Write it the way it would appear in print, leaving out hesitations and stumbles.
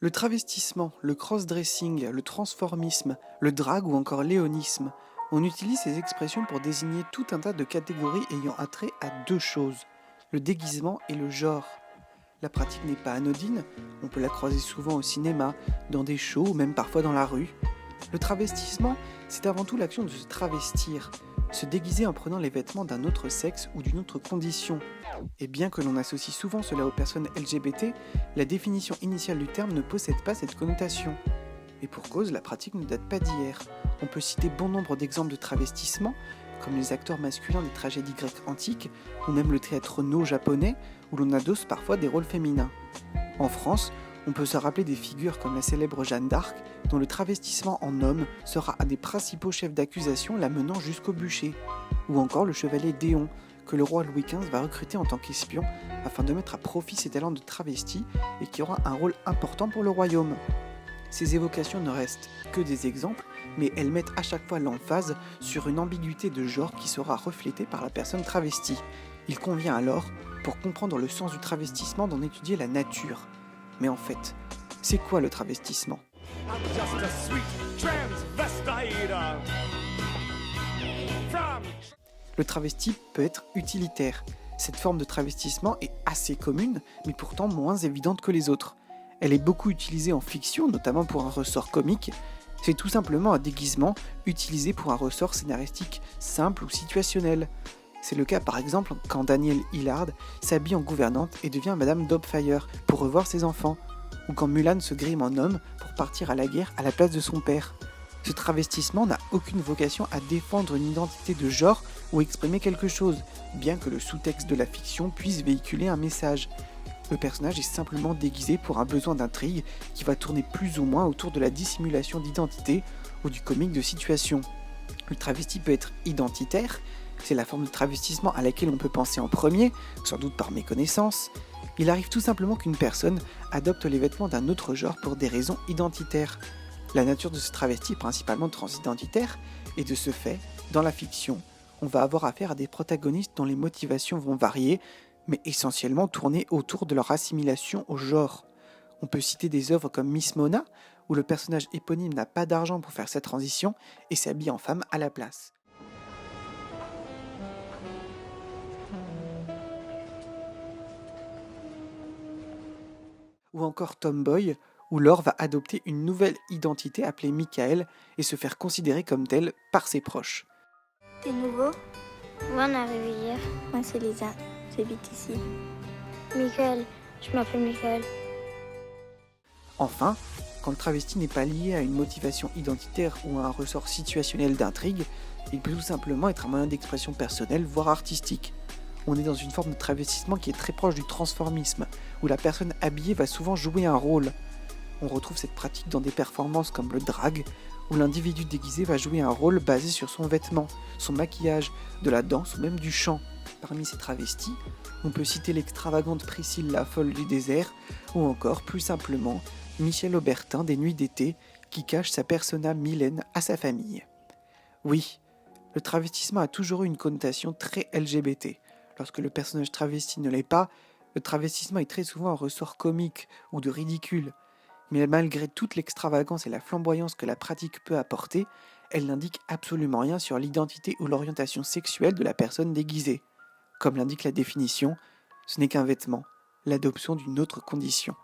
Le travestissement, le cross-dressing, le transformisme, le drag ou encore l'éonisme, on utilise ces expressions pour désigner tout un tas de catégories ayant attrait à deux choses, le déguisement et le genre. La pratique n'est pas anodine, on peut la croiser souvent au cinéma, dans des shows ou même parfois dans la rue. Le travestissement, c'est avant tout l'action de se travestir, se déguiser en prenant les vêtements d'un autre sexe ou d'une autre condition. Et bien que l'on associe souvent cela aux personnes LGBT, la définition initiale du terme ne possède pas cette connotation. Et pour cause, la pratique ne date pas d'hier. On peut citer bon nombre d'exemples de travestissement, comme les acteurs masculins des tragédies grecques antiques, ou même le théâtre no japonais, où l'on adosse parfois des rôles féminins. En France, on peut se rappeler des figures comme la célèbre Jeanne d'Arc, dont le travestissement en homme sera un des principaux chefs d'accusation la menant jusqu'au bûcher, ou encore le chevalier Déon, que le roi Louis XV va recruter en tant qu'espion afin de mettre à profit ses talents de travesti et qui aura un rôle important pour le royaume. Ces évocations ne restent que des exemples, mais elles mettent à chaque fois l'emphase sur une ambiguïté de genre qui sera reflétée par la personne travestie. Il convient alors, pour comprendre le sens du travestissement, d'en étudier la nature. Mais en fait, c'est quoi le travestissement ? Le travesti peut être utilitaire. Cette forme de travestissement est assez commune, mais pourtant moins évidente que les autres. Elle est beaucoup utilisée en fiction, notamment pour un ressort comique. C'est tout simplement un déguisement utilisé pour un ressort scénaristique simple ou situationnel. C'est le cas par exemple quand Danielle Hillard s'habille en gouvernante et devient Madame Doubtfire pour revoir ses enfants, ou quand Mulan se grime en homme pour partir à la guerre à la place de son père. Ce travestissement n'a aucune vocation à défendre une identité de genre ou exprimer quelque chose, bien que le sous-texte de la fiction puisse véhiculer un message. Le personnage est simplement déguisé pour un besoin d'intrigue qui va tourner plus ou moins autour de la dissimulation d'identité ou du comique de situation. Le travesti peut être identitaire, c'est la forme de travestissement à laquelle on peut penser en premier, sans doute par méconnaissance. Il arrive tout simplement qu'une personne adopte les vêtements d'un autre genre pour des raisons identitaires. La nature de ce travesti est principalement transidentitaire, et de ce fait, dans la fiction, on va avoir affaire à des protagonistes dont les motivations vont varier, mais essentiellement tourner autour de leur assimilation au genre. On peut citer des œuvres comme Miss Mona, où le personnage éponyme n'a pas d'argent pour faire sa transition et s'habille en femme à la place. Ou encore Tomboy, où Laure va adopter une nouvelle identité appelée Michael et se faire considérer comme telle par ses proches. T'es nouveau? Moi, on est arrivé hier. Moi, c'est Lisa. J'habite ici. Michael. Je m'appelle Michael. Enfin, quand le travesti n'est pas lié à une motivation identitaire ou à un ressort situationnel d'intrigue, il peut tout simplement être un moyen d'expression personnelle, voire artistique. On est dans une forme de travestissement qui est très proche du transformisme, où la personne habillée va souvent jouer un rôle. On retrouve cette pratique dans des performances comme le drag, où l'individu déguisé va jouer un rôle basé sur son vêtement, son maquillage, de la danse ou même du chant. Parmi ces travestis, on peut citer l'extravagante Priscille la folle du désert, ou encore, plus simplement, Michel Aubertin des Nuits d'été, qui cache sa persona Mylène à sa famille. Oui, le travestissement a toujours eu une connotation très LGBT. Lorsque le personnage travesti ne l'est pas, le travestissement est très souvent un ressort comique ou de ridicule. Mais malgré toute l'extravagance et la flamboyance que la pratique peut apporter, elle n'indique absolument rien sur l'identité ou l'orientation sexuelle de la personne déguisée. Comme l'indique la définition, ce n'est qu'un vêtement, l'adoption d'une autre condition.